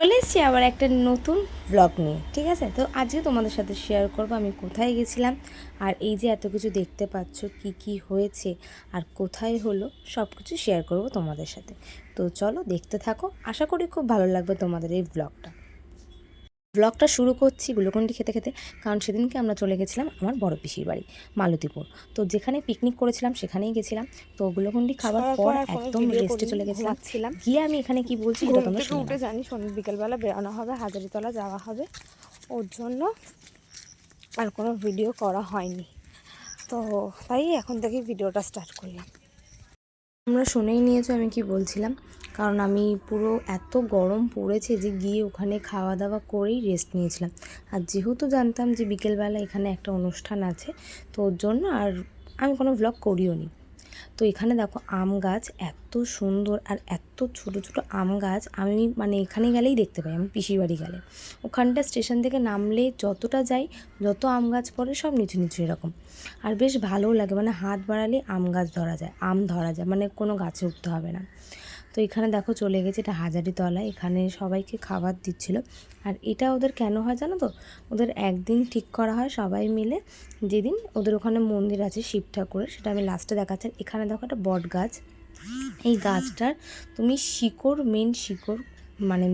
চলে এসেছি আবার একটা নতুন ব্লগ নিয়ে। ঠিক আছে, তো আজকে তোমাদের সাথে শেয়ার করব আমি কোথায় গেছিলাম, আর এই যে এত কিছু দেখতে পাচ্ছ কি কি হয়েছে আর কোথায় হলো সব কিছু শেয়ার করব তোমাদের সাথে। তো চলো দেখতে থাকো, আশা করি খুব ভালো লাগবে তোমাদের এই ব্লগটা শুরু করছি গ্লুকন্ডি খেতে খেতে। কারণ সেদিনকে আমরা চলে গেছিলাম আমার বড় পিসির বাড়ি মালতীপুর। তো যেখানে পিকনিক করেছিলাম সেখানেই গেছিলাম। তো গ্লুকন্ডি খাবার পর একদম রেস্টে চলে গেছিলাম। গিয়ে আমি এখানে কি বলছি সেটা তোমরা শুনে উঠে জানি বিকেলবেলা বেরোনো হবে, হাজারিতলা যাওয়া হবে, ওর জন্য আর কোনো ভিডিও করা হয়নি। তো তাই এখন থেকে ভিডিওটা স্টার্ট করলাম। তোমরা শুনেই নিয়েছো আমি কি বলছিলাম। কারণ আমি পুরো এত গরম পড়েছে যে গিয়ে ওখানে খাওয়া দাওয়া করেই রেস্ট নিয়েছিলাম। আর যেহেতু জানতাম যে বিকেলবেলা এখানে একটা অনুষ্ঠান আছে, তো ওর জন্য আর আমি কোনো ভ্লগ করিও নি। তো এখানে দেখো আম গাছ এত সুন্দর, আর এত ছোট ছোট আম গাছ আমি এখানে গেলেই দেখতে পাই। আমি পিসির বাড়ি গেলে ওখানটা স্টেশন থেকে নামলে যতটা যাই, যত আম গাছ পড়ে সব নিচু নিচু এরকম। আর বেশ ভালোও লাগে, হাত বাড়ালে আম গাছ ধরা যায়, আম ধরা যায়, কোনো গাছে উঠতে হবে না। তো এখানে দেখো চলে গেছে, এটা হাজারিতলা, এখানে সবাইকে খাবার দিচ্ছিল। আর এটা ওদের কেন হয় জানো তো, ওদের একদিন ঠিক করা হয় সবাই মিলে, যেদিন ওদের ওখানে মন্দির আছে শিব ঠাকুরের, সেটা আমি লাস্টে দেখাচ্ছি। এখানে দেখো একটা বট গাছ, এই গাছটার তুমি শিকড়,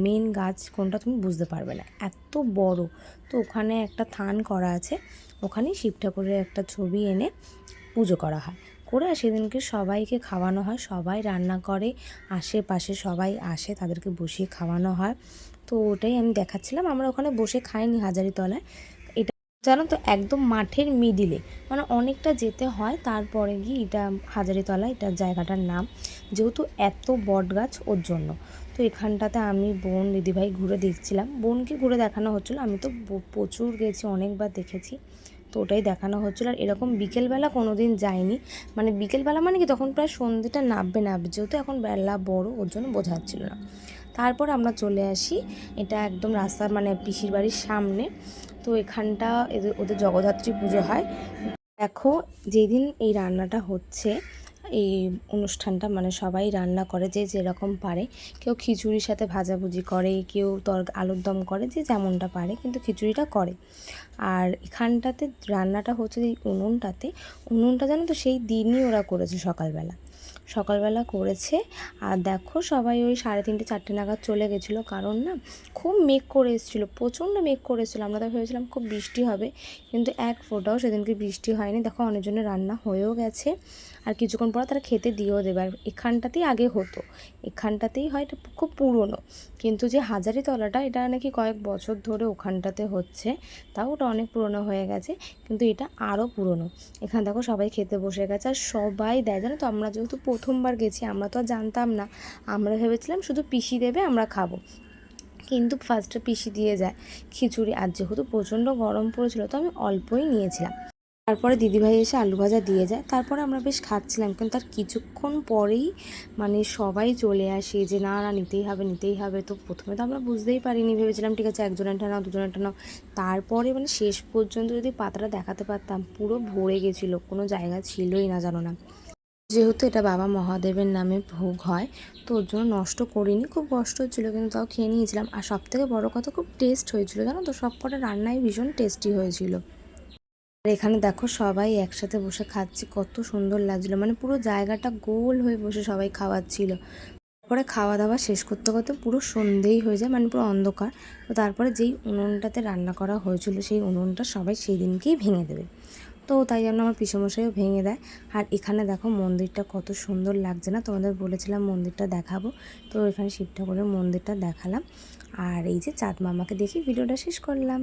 মেন গাছ কোনটা তুমি বুঝতে পারবে না, এত বড়। তো ওখানে একটা থান করা আছে, ওখানেই শিব ঠাকুরের একটা ছবি এনে পুজো করা হয়, করে সেদিনকে সবাইকে খাওয়ানো হয়, সবাই রান্না করে, আশেপাশে সবাই আসে, তাদেরকে বসিয়ে খাওয়ানো হয়। তো ওটাই আমি দেখাচ্ছিলাম। আমরা ওখানে বসে খাইনি হাজারিতলায়, এটা জানো তো একদম মাঠের মিডিলে, অনেকটা যেতে হয়, তারপরে গিয়ে এটা হাজারিতলা, এটা জায়গাটার নাম, যেহেতু এত বট গাছ ওর জন্য। তো এখানটাতে আমি বোন দিদিভাই ঘুরে দেখছিলাম, বোনকে ঘুরে দেখানো হচ্ছিলো, আমি তো প্রচুর গেছি, অনেকবার দেখেছি, তো ওটাই দেখানো হচ্ছিলো। আর এরকম বিকেলবেলা কোনো দিন যাইনি, বিকেলবেলা কি তখন প্রায় সন্ধ্যেটা নামবে, যেহেতু এখন বেলা বড় ওর জন্য বোঝা যাচ্ছিল না। তারপর আমরা চলে আসি, এটা একদম রাস্তার পিসির বাড়ির সামনে। তো এখানটা ওদের জগদ্ধাত্রী পুজো হয়। দেখো যেদিন এই রান্নাটা হচ্ছে, এই অনুষ্ঠানটা সবাই রান্না করে যে যেরকম পারে, কেউ খিচুড়ির সাথে ভাজাভুজি করে, কেউ আলুর দম করে, যে যেমনটা পারে, কিন্তু খিচুড়িটা করে। আর এখানটাতে রান্নাটা হচ্ছে এই উনুনটা জানো তো সেই দিনই ওরা করেছে, সকালবেলা করেছে। আর দেখো সবাই ওই 3:30 4টে নাগাদ চলে গেছিলো, কারণ খুব মেঘ করে এসেছিলো, প্রচণ্ড মেঘ করে এসেছিলো। আমরা তো ভেবেছিলাম খুব বৃষ্টি হবে, কিন্তু এক ফোঁটাও সেদিনকে বৃষ্টি হয়নি। দেখো অনেকজনের রান্না হয়েও গেছে, আর কিছুক্ষণ পর তারা খেতে দিয়েও দেবে। আর এখানটাতেই আগে হতো, এখানটাতেই হয়, এটা খুব পুরনো। কিন্তু যে হাজারিতলাটা, এটা নাকি কয়েক বছর ধরে ওখানটাতে হচ্ছে, তাও ওটা অনেক পুরনো হয়ে গেছে, কিন্তু এটা আরও পুরনো। এখানে দেখো সবাই খেতে বসে গেছে, আর সবাই দেয় জানো তো। আমরা যেহেতু প্রথমবার গেছি, আমরা তো আর জানতাম না, আমরা ভেবেছিলাম শুধু পিসি দেবে, আমরা খাবো, কিন্তু ফার্স্টে পিসি দিয়ে যায় খিচুড়ি। আর যেহেতু প্রচণ্ড গরম পড়েছিল, তো আমি অল্পই নিয়েছিলাম। তারপরে দিদিভাই এসে আলু ভাজা দিয়ে যায়, তারপরে আমরা বেশ খাচ্ছিলাম, কিন্তু তার কিছুক্ষণ পরেই সবাই চলে আসে যে না না নিতেই হবে। তো প্রথমে তো আমরা বুঝতেই পারিনি, ভেবেছিলাম ঠিক আছে একজনেরটা নাও, দুজনেরটা নাও। তারপরে শেষ পর্যন্ত যদি পাতাটা দেখাতে পারতাম, পুরো ভরে গেছিলো, কোনো জায়গা ছিলই না, জানো না। যেহেতু এটা বাবা মহাদেবের নামে ভোগ হয়, তো ওর জন্য নষ্ট করিনি, খুব কষ্ট হচ্ছিলো, কিন্তু তাও খেয়ে নিয়েছিলাম। আর সবথেকে বড় কথা, খুব টেস্ট হয়েছিল জানো তো, সব কটা রান্নাই ভীষণ টেস্টি হয়েছিল। আর এখানে দেখো সবাই একসাথে বসে খাচ্ছি, কত সুন্দর লাগছিলো, পুরো জায়গাটা গোল হয়ে বসে সবাই খাওয়াচ্ছিল। তারপরে খাওয়া দাওয়া শেষ করতে করতে পুরো সন্ধেই হয়ে যায়, পুরো অন্ধকার। তো তারপরে যেই উনুনটাতে রান্না করা হয়েছিল, সেই উনুনটা সবাই সেই দিনকেই ভেঙে দেবে, তো তাই জন্য আমার পিসেমশাইও ভেঙে দেয়। আর এখানে দেখো মন্দিরটা কত সুন্দর লাগছে না, তোমাদের বলেছিলাম মন্দিরটা দেখাবো, তো এখানে শিব ঠাকুরের মন্দিরটা দেখালাম। আর এই যে চাঁদ মামাকে দেখি ভিডিওটা শেষ করলাম।